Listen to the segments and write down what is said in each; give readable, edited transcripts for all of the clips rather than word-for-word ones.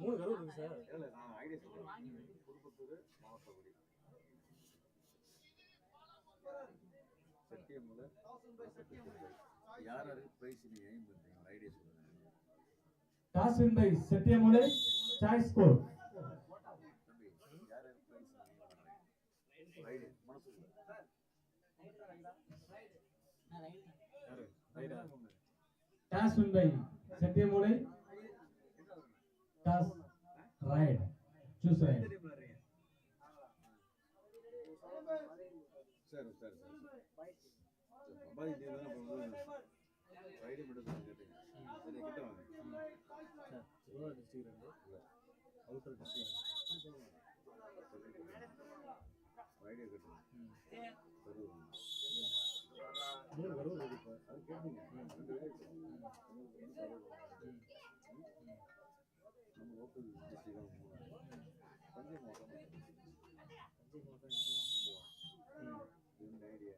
3 கரூர் இருக்கு சார். இல்ல நான் ஐடியா சொல்றேன். புதுப்புத்தூர் மாவட்டப்படி செட்டியம்பல யார் யாருக்கு பிரைஸ் நீங்க எய்ம் பண்றீங்க ஒரு ஐடியா சொல்லுங்க. Toss win by Chettiyamalai choice score. தம்பி யார் யாருக்கு பிரைஸ் நீங்க எய்ம் பண்றீங்க ஐடியா மனசுக்குள்ள யாரு ரைடா toss win by Chettiyamalai toss right choose right. சரி சரி சரி பாதி டீம் தான் ஐடி மட்டும் தான் கேட்டீங்க. சரி கிட்ட வாங்க sir. Thiruvarur district 2 outer district idea கேட்டீங்க. கரூர் 3 கரூர் இருக்கு. அது கேட்டீங்க. 2 பேர் நம்ம லோக்கல் டிஸ்ட்ரிக்ட் தான் தஞ்சை மாவட்டம். ஐடியா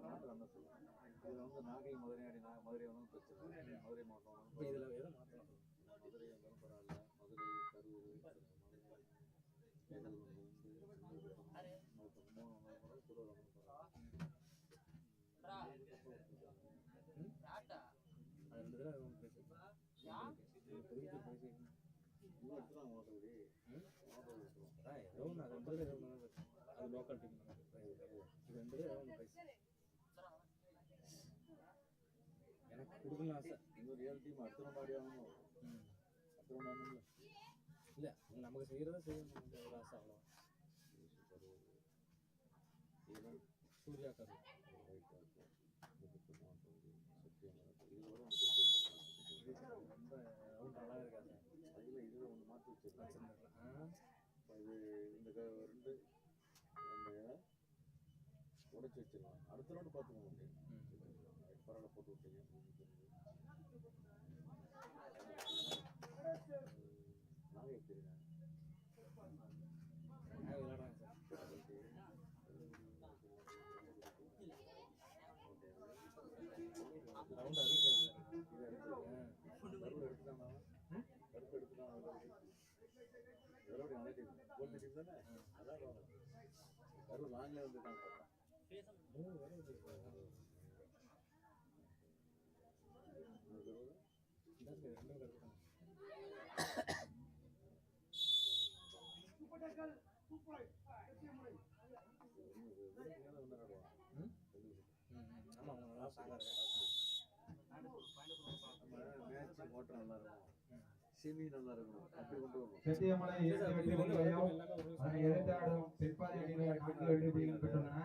மாவட்டம் என்ன சொல்லுங்க. இது வந்து நாகை மதுரை மதுரை வந்து பிரச்சனை மதுரை மாவட்டம் இப்போ இதில் எதை மாற்றலாம்? மதுரை இருந்தாலும் பரவாயில்ல. மதுரை கரூர் ஏகல் வந்து திருவாரூர் அது 2 தடவை பேசு. இப்போதைக்கு பேசி இன்னும் எடுத்துலாம் மாவட்டப்படி ஏதோ ஒன்று அது 2 தடவை ஏதோ ஒன்று அது லோக்கல் டீம் இது 2 தடவை ஏதோ ஒன்று பேசு. எனக்கு கொடுக்கணும் ஆசை. இன்னொரு 7 டீம் அடுத்த ரவுண்ட் ஆடி ஆகணும். அடுத்த ரவுண்ட் ஆகணும்ல. இல்லை நமக்கு செய்கிறத செய்யணும் ஒரு ஆசை அவ்வளோ. சூர்யா கரு ரொம்ப ரவுண்ட் நல்லா இருக்காது. அதில் இதில் ஒன்று மாற்றி வச்சிருக்கேன். இது இந்த 2 உடைச்சி வச்சிடலாம். அடுத்த ரவுண்டு பார்த்துக்கோங்க. பரவாயில்ல போட்டு விட்டீங்க. நாங்கள் எப்படி விளையாடுறாங்க சார். ரவுண்ட் அதிகம் கருப்பு எடுத்துட்டாங்க. கருப்பு எடுத்துட்டாங்க. கருப்பு நல்ல டீம் கோல்டு டீம் தானே. அதான் கருப்பு லாங்கில் வந்துட்டாங்க. 3 கரூர் இருக்கு. மேட்ச் ஓட்டம் நல்லா இருக்கும். செமி நல்லா இருக்கும். அப்படி கொண்டு வரணும். செட்டியமலை அதனை எதிர்த்து ஆடும் பிற்பாதி அணியினர் 4 வெற்றி புள்ளிகள் பெற்றுள்ளன.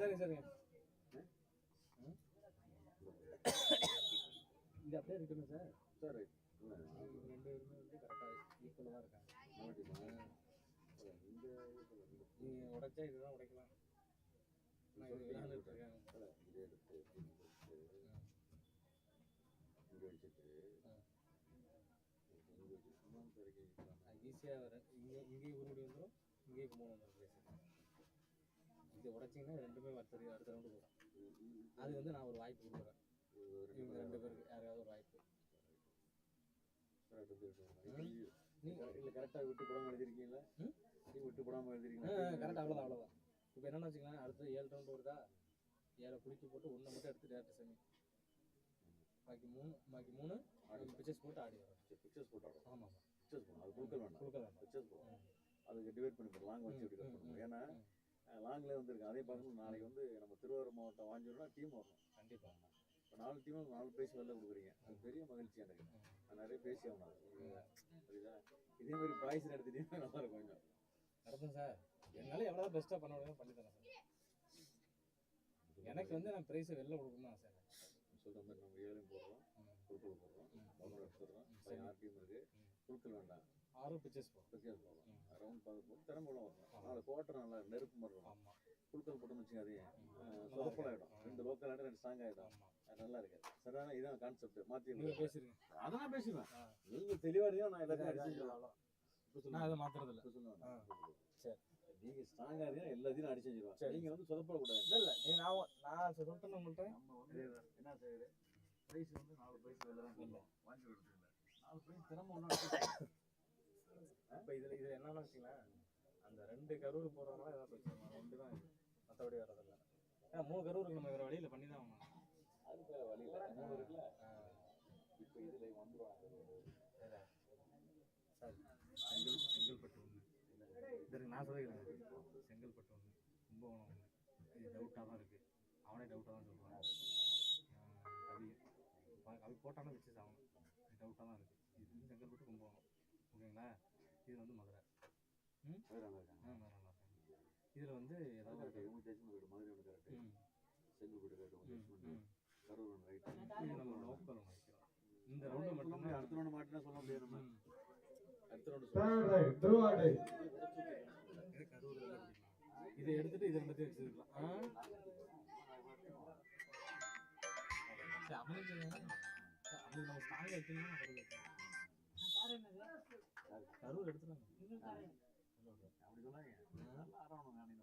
சரி சரிங்க. இது அப்படியே இருக்கணும் சார். சார் 2 பேருமே வந்து கரெக்டாக ஈக்குவலாக தான் இருக்காங்க. நீங்கள் உடைச்சா இதுதான் உடைக்கலாம். நான் இது விளையாண்டுட்டு இருக்கேன். ஈஸியாக வர இங்கேயும் உருப்படி வந்துடும். இங்கேயும் 3 வந்துடும் பிளேஸ். இது உடைச்சிங்கன்னா 2மே அடுத்த ரவுண்டு போகும். அது வந்து நான் ஒரு வாய்ப்பு கொடுக்குறேன். இவங்க 2 பேருக்கு யாராவது ஒரு வாய்ப்பு. இல்லை கரெக்டாக விட்டு போடாமல் எழுதிருக்கீங்களா? விட்டு போடாமல் எழுதிருக்கீங்களா? கரெக்டாக அவ்வளோதான். இப்போ என்னென்னு வச்சுக்கலாம், அடுத்து 7 ரவுண்டு வருதா, 7 குளிச்சு போட்டு 1 மட்டும் எடுத்து டேரக்ட் செமி. பாக்கி 3 பிக்சர்ஸ் போட்டு ஆடி வரும். பிக்சர்ஸ் போட்டு ஆடும். ஆமாம் பிக்சர்ஸ் போடணும். அது குழுக்கள் வேண்டாம். பிக்சர்ஸ் போடணும். அதுக்கு டிவைட் பண்ணி போடலாம். லாங் வச்சு எப்படி கட் பண்ணணும். ஏன்னா லாங்கில் வந்துருக்கு. அதே பார்க்கணும். நாளைக்கு வந்து நம்ம திருவாரூர் மாவட்டம் வாங்கினா டீம் வரணும். கண்டிப்பாக. இப்போ 4 டீமும் 4 பிரைஸ் வெளில கொடுக்குறீங்க. அது பெரிய மகிழ்ச்சி எனக்கு. நான் நிறைய பேசி ஆகணும். புரியுதா? இதே மாதிரி பாய்ஸ் எடுத்துட்டீங்கன்னா நல்லா இருக்கும். கொஞ்சம் நடக்கும் சார். என்னால் எவ்வளோ பெஸ்ட்டாக பண்ண முடியுமோ பண்ணி தரேன் சார். எனக்கு வந்து நான் ப்ரைஸை வெளில கொடுக்கணும் ஆசை. சொல்கிற மாதிரி நம்ம 7 போடுறோம். குழுக்கள் போடுறோம். அவங்க எடுத்துடுறோம். 6 டீம் இருக்குது. குழுக்கள் வேண்டாம். 6 பிக்சர்ஸ் போடுறோம். ரவுண்ட் பார்க்க போது திறம்பட வரணும். நாலு குவார்டர் நல்லா நெருப்பு மாதிரி இருக்கும். குழுக்கள் போட்டோம்னு வச்சுங்க. அதே சொதப்பல் ஆகிடும். 2 லோக்கல் ஆகிடும், 2 ஸ்ட்ராங் ஆகிடும். நல்லா இருக்கு சரியான இதான் கான்செப்ட் மாத்தி நீங்க பேசுறீங்க. அதான் பேசுவேன் நீங்க தெளிவா இருந்தீங்க நான் எல்லாத்தையும் அடிச்சிருவேன் நான் அதை மாத்துறது இல்ல. சரி நீங்க ஸ்ட்ராங்கா இருந்தீங்க எல்லாத்தையும் அடிச்சிருவேன் நீங்க வந்து சொதப்படக்கூடாது. இல்ல நீங்க நான் சொல்லிட்டேன் உங்கள்கிட்ட என்ன செய்யுது பிரைஸ் வந்து 4 பிரைஸ் வெளில தான் இல்லை வாங்கி கொடுத்துருங்க 4 பிரைஸ் தினமும் ஒன்றா இப்போ இதுல என்னன்னு வச்சுங்களேன் அந்த 2 கரூர் போறவங்களாம் ஏதாவது பிரச்சனை 2 தான் இது மற்றபடி வரதில்லை. ஏன்னா 3 கரூருக்கு நம்ம வேற வழியில பண்ணி தான் ஆகணும். அதுக்கு வழியில் 3 இருக்குல்ல இப்போ இதில் வந்துடுவாங்க சார் செங்கல்பட்டு ஒன்று இதற்கு நான் சொல்லிக்கிறேன் செங்கல்பட்டு ஒன்று கும்பகோணம் ஒன்று இது டவுட்டாக தான் இருக்குது. அவனே டவுட்டாக தான் சொல்கிறான். கவி போட்டானே வச்சு ஆகணும் டவுட்டாக தான் இருக்குது. இது வந்து செங்கல்பட்டு கும்பகோணம் ஓகேங்களா. இது வந்து மதுரை வேற நல்லா இருக்காங்க. இதில் வந்து ஏதாவது Madurai correct Chengalpattu correct Karur right இது நம்ம லோக்கல் வைக்கிறோம். இந்த ரவுண்டு மட்டும் அடுத்த ரவுண்டு மாட்டினா சொல்ல முடியாது நம்ம அடுத்த ரவுண்டு கரூர் இதை எடுத்துட்டு இது ரெண்டுத்தையும் வச்சுருக்கலாம். அப்படி நம்ம ஸ்ட்ராங்காக வச்சுருந்தோம் கரூர் எடுத்துட்டாங்க. அப்படி சொன்னாங்க நல்லா ஆடணும் நான் இந்த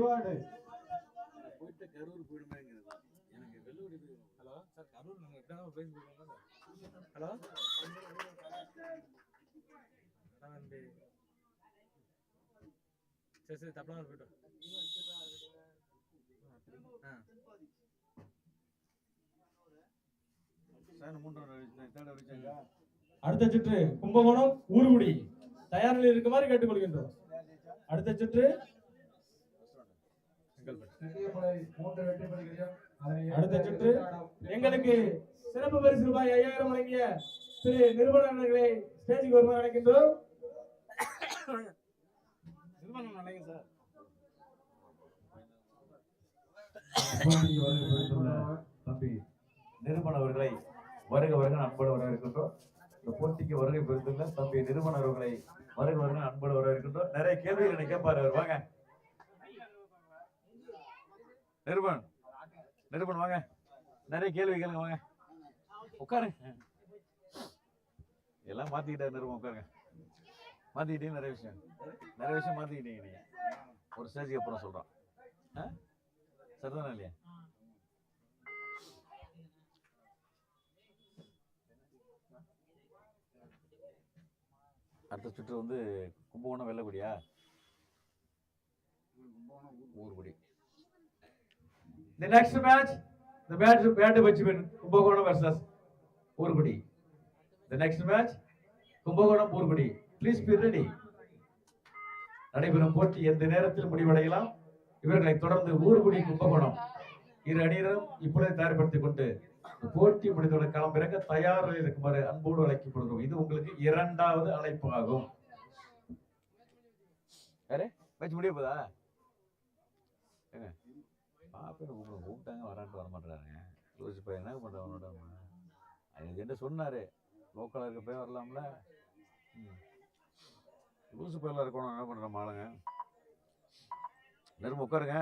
பாட்டு போயிட்டு கரூர் போயிடுமேங்கிறது தான் எனக்கு வெள்ளுவடி போய். ஹலோ சார் கரூர் நாங்கள் எப்படியாவது பிரைஸ் போயிருக்கோம் சார். ஹலோ சரி சரி தப்பலாம் போய்ட்டோம். அடுத்த சுற்று கும்பகோணம் ஊர்குடி தயார் நிலையில் இருக்குமாறு கேட்டுக்கொள்கின்றோம். அடுத்த சுற்று அடுத்த சுற்று எங்களுக்கு சிறப்பு பரிசு ரூபாய் 5000 வழங்கிய திரு நிறுவனர்களை ஸ்டேஜுக்கு வருமாறு அழைக்கின்றோம். தம்பி நிறுவனவர்களை வருக வருக அன்போடு வரவேற்கின்றோம். இந்த போட்டிக்கு வருகை பெறுந்துள்ள தம்பி நிறுவனவர்களை வருக வருக அன்போடு வரவேற்கின்றோம். நிறைய கேள்விகளை கேட்பாரு வாங்க நிறுவனம் வாங்க நிறைய கேள்வி கேளுங்க வாங்க உட்காருங்க. எல்லாம் மாத்திக்கிட்டாரு நிறுவனம் உட்காருங்க. மாத்திக்கிட்டீங்க நிறைய விஷயம் மாத்திக்கிட்டீங்க. நீங்க ஒரு ஸ்டேஜுக்கு அப்புறம் சொல்றோம் சரிதானே இல்லையா? அடுத்த சுற்று வந்து Kumbakonam வெள்ளக்குடியா ஊர்குடி. The next match, the match between Kumbakonam versus Urgudi. The next match, Kumbakonam Urgudi. Please be ready. நடைபெறும் போட்டி எந்த நேரத்தில் முடிவடையலாம். இவர்களை தொடர்ந்து ஊர்குடி கும்பகோணம் இரு அணியினரும் இப்பொழுது தயார்படுத்திக் கொண்டு போட்டி முடிந்தவுடன் களமிறங்க தயார் இருக்குமாறு அன்போடு அழைக்கப்படுகிறோம். இது உங்களுக்கு 2வது அழைப்பு ஆகும். மேட்ச் முடிய போதா கூப்பிட்டாங்க வரான்ட்டு வரமாட்டாங்க. யோசிப்பா என்ன பண்ற அவனோட என்ன சொன்னாரு லோக்கலா இருக்க போய் வரலாம்ல. லூசு பயில இருக்கணும் என்ன பண்ற ஆளுங்க. நெருங்க உட்காருங்க.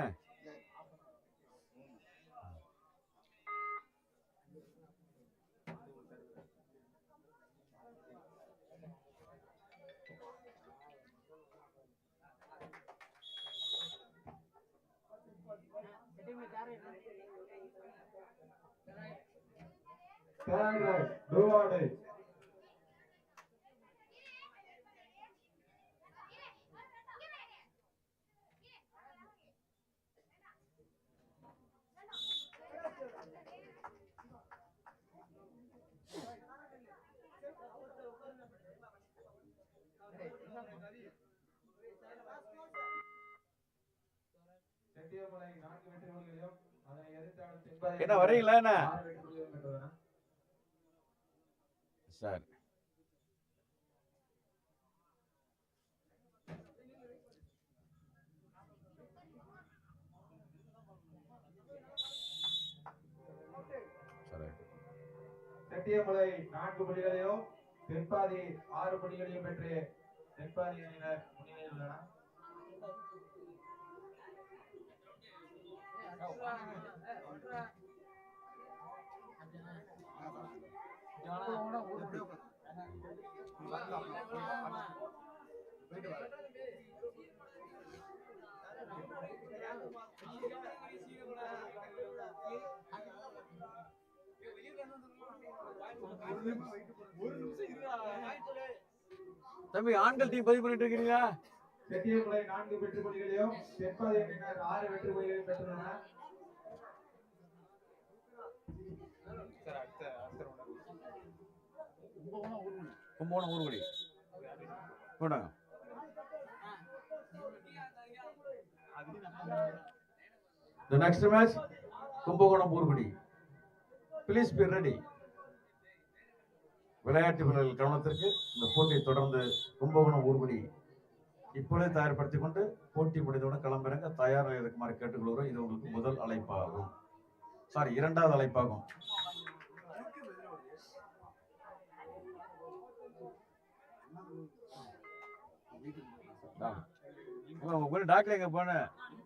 என்ன வரீங்களா என்ன சார்? செட்டியமலை 4 புள்ளிகளையும் தென்பாதி 6 புள்ளிகளையும் பெற்று தென்பாதி அணியினர் முன்னிலையில் உள்ளனர். தம்பி ஆண்கள் டீம் பதிவு பண்ணிட்டு இருக்கீங்களா? செட்டியமலை 4 வெற்றி புள்ளிகளையும் தெற்பாதி அணியினர் 6 வெற்றி புள்ளிகளையும் பெற்றுள்ளனர். கும்பகோணம் ஊர்குடி போட்டாங்க. The next match Kumbakonam ஊர்குடி. Please be ready. விளையாட்டு வீரர்கள் கவனத்திற்கு, இந்த போட்டியை தொடர்ந்து கும்பகோணம் ஊர்குடி இப்பொழுது தயார்படுத்திக் கொண்டு போட்டி முடிந்தவுடன் களமிறங்க தயார் இருக்குமாறு கேட்டுக்கொள்கிறோம். இது உங்களுக்கு முதல் அழைப்பாகும், சாரி 2வது அழைப்பாகும். டாக்டர் எங்க போன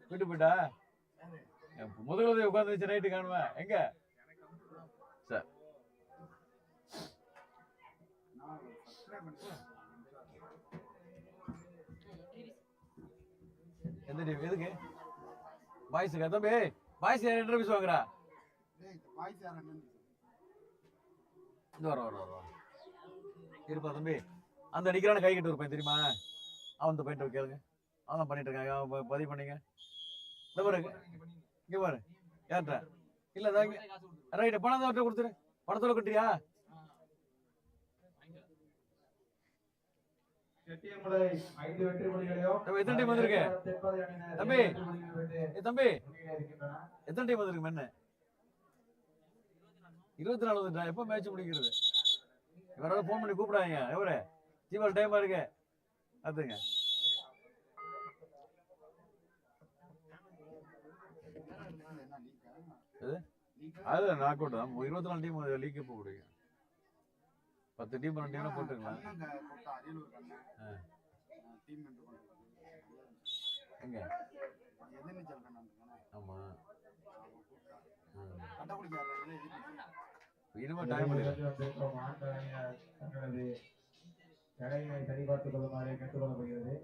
வீட்டு போயிட்டா? முதல்ல உட்காந்து நைட்டு காணுவேன் எங்க சார்? எந்த டீம் எதுக்கு? பாய்ஸுக்கா? தம்பி பாய்ஸ் யார் இன்டர்வியூஸ் வாங்குறா? இந்த வர இருப்பா தம்பி. அந்த அடிக்கிறான கை கட்டு இருப்பேன் தெரியுமா? அவன் போயிட்டு கேளுங்க, அவன் பண்ணிட்டு இருக்காங்க. அவன் பதிவு பண்ணீங்க. இந்த பாருங்க, இங்க பாரு யார்ட்ட இல்ல ரைட்டு பணம் தான் கொடுத்துரு. பணத்தோட கட்டுறியா? செட்டியமலை 5 வெற்றி புள்ளிகளையும். எத்தனை டீம் வந்திருக்கு தம்பி? தம்பி எத்தனை டீம் வந்திருக்கு? மென்னு 24 வந்துட்டா. எப்போ மேட்ச் முடிக்கிறது? இவரால் ஃபோன் பண்ணி கூப்பிடாங்க. எவரு ஜீவல் டைமா இருக்கு அதுங்க. அது நாக் அவுட் தான். 24 டீம் லீக் போக முடியும். 10 டீம் 2 டீம் போட்டுக்கலாம். எங்க ஆமா இனிமே டைம் தங்களது கடையை சரிபார்த்துக் கொள்ளுமாறு கேட்டுக்கொள்ளப்படுகிறது.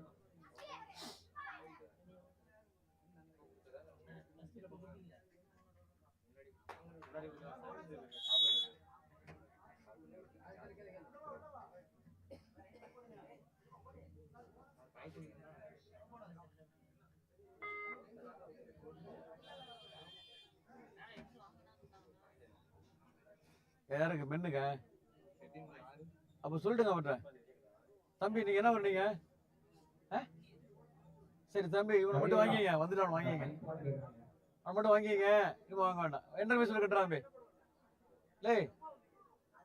யாருக்கு? மென்னுங்க. அப்ப சொல்லிட்டுங்க அவர்கிட்ட, தம்பி நீங்க என்ன பண்ணீங்க? சரி தம்பி இவனை மட்டும் வாங்கிங்க, வந்துட்டு வாங்கிங்க, அவன் மட்டும் வாங்கிங்க. இன்னும் வாங்க வேண்டாம். என்ன வயசுல கட்டுறான் தம்பி? லே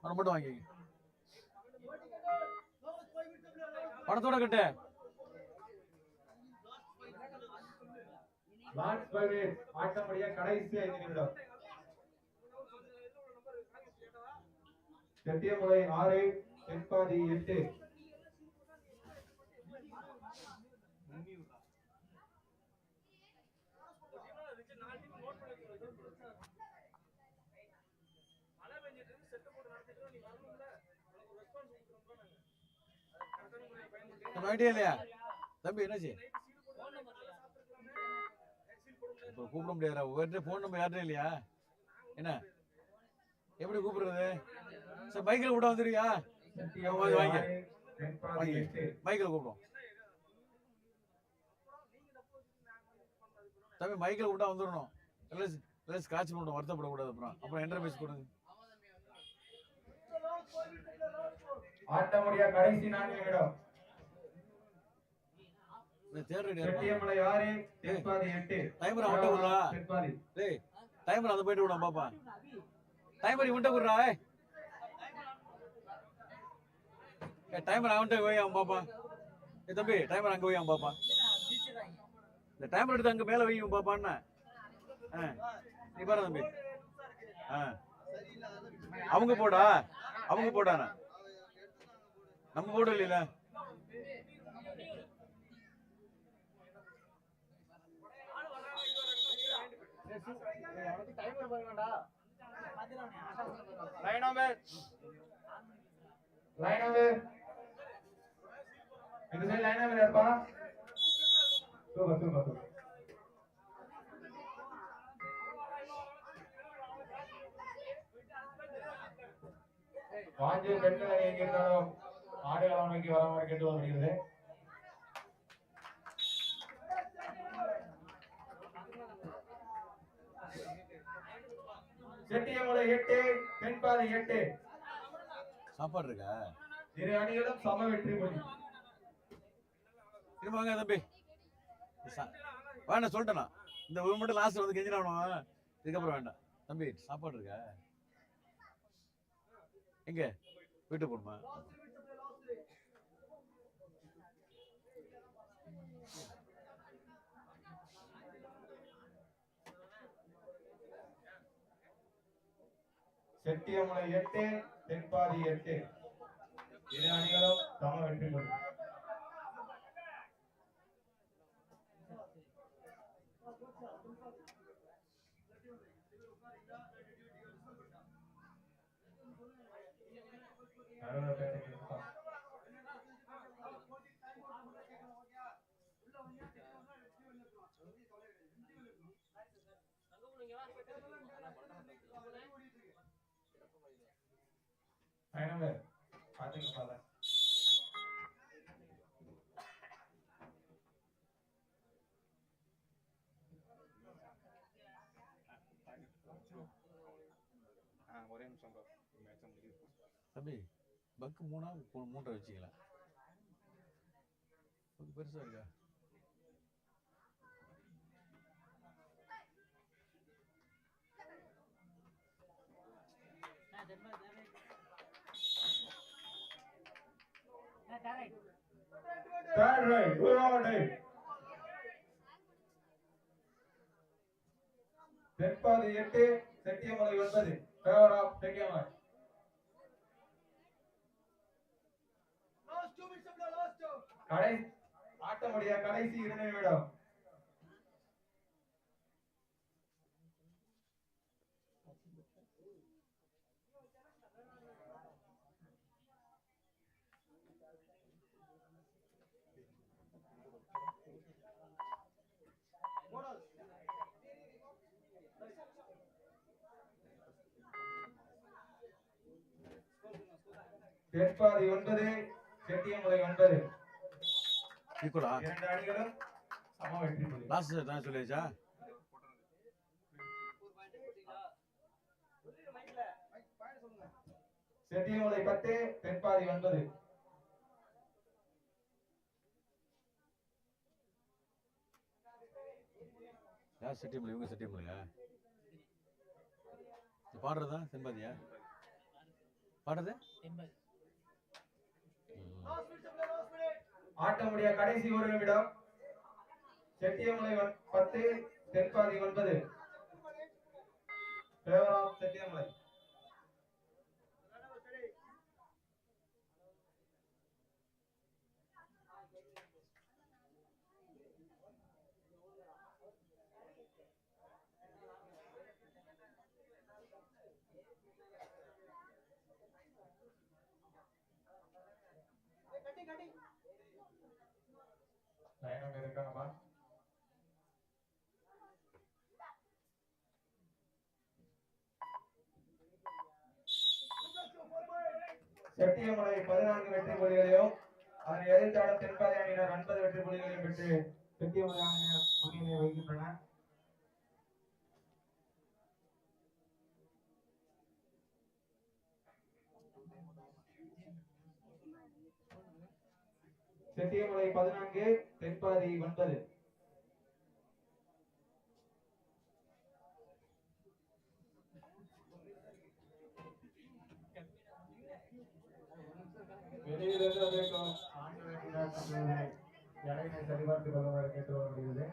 அவனை மட்டும் வாங்கிங்க, பணத்தோட கட்டு. ஆட்டமுடைய கடைசி 5 நிமிடம். செட்டியமலை 6, தெற்பாதி 8. இல்லையா தம்பி? என்னாச்சு? இப்ப கூப்பிட முடியாதா? ஒவ்வொரு போன் நம்பர் யார்ட்டும் இல்லையா? என்ன எப்படி கூப்பிடுறது? சரி பைக்கில் கூட வந்துருவியா? வாங்க பைக்கில் கூப்பிடும் தம்பி. மைக்கில் விட்டா வந்துடணும். ஸ்காட்ச் பண்ணணும், வருத்தப்படக்கூடாது. அப்புறம் என்டர்பிரைஸ் கொடுங்க. ஆட்டமுடைய கடைசி 4 நிமிடம். செட்டியமலை 6, தெற்பாதி 8. டைமர் அவன்கிட்ட விடுறா. டேய் டைமர் அதை போயிட்டு விடும் பாப்பா. டைமர் இவன்கிட்ட விடுறா. டைமர் அவன்கிட்ட போய் அவன் பாப்பா. தம்பி டைமர் அங்க போய் அவன் பாப்பா. இந்த டைமர் எடுத்து அங்க மேல வையும் பாப்பான்னு. நீ பாரு தம்பி. அவங்க போடா, அவங்க போடானா நம்ம போட இல்ல. டைமர் பாருங்கடா. லைன் நம்பர் லைன் நம்பர் இந்த சைடு லைன் நம்பர் யாருப்பா? Super super super. வாஞ்சூர் பெண்கள் அணி எங்க இருந்தாலும் ஆடுகளம் நோக்கி வரமாறு கேட்டுக்கொள்ளப்படுகிறது. செட்டியமலை 8 தென்பாதி 8. சாப்பாடு இருக்கா? இரு அணிகளும் சம வெற்றி புள்ளி. இருப்பாங்க தம்பி. வேண்டாம் சொல்லிட்டேனா, இந்த ஒரு மட்டும் லாஸ்ட் வந்து கெஞ்சினா இதுக்கப்புறம் வேண்டாம் தம்பி. சாப்பாடு இருக்கா? எங்க வீட்டு போகணுமா? செட்டியமலை 8 தென்பாதி 8. இரு அணிகளும் சம வெற்றி புள்ளி. ஒரே நிமிஷம் மேட்ச் முடியுது தம்பி. பக்கு 3 வச்சுக்கலாம். பெருசா இருக்கா? Third right, go on right. Thenpathi 8 Chettiyamalai 9. Favour of Chettiyamalai. கடை ஆட்டமுடைய கடைசி 2 நிமிடம். தென்பாதி 9 செட்டியமலை 9. ஈக்குவலா? 2 அணிகளும் சம வெற்றி புள்ளி. லாஸ்ட் நான் சொல்லியாச்சா? செட்டியமலை 10 தென்பாதி 9. யார் செட்டியமலை? இவங்க செட்டியமலையா? பாடுறதா தென்பாதியா? பாடுறது ஆட்டமுடைய கடைசி 1 நிமிடம். Chettiyamalai 10 Thenpathi 9. Favour of Chettiyamalai. Line இருக்காங்கப்பா. செட்டியமலை 14 வெற்றி புள்ளிகளையும் அதனை எதிர்த்தாடும் தென்பாதி அணியினர் 9 வெற்றி புள்ளிகளையும் பெற்று செட்டியமலை அணியினர் முன்னிலை வகிக்கின்றனர். செட்டியமலை 14 தென்பாதி 9. வெளியிலிருந்து வந்திருக்கும் ஆண்டு சரிபார்த்துக் கொள்ளுமாறு கேட்டுக்கொள்ளப்படுகிறது.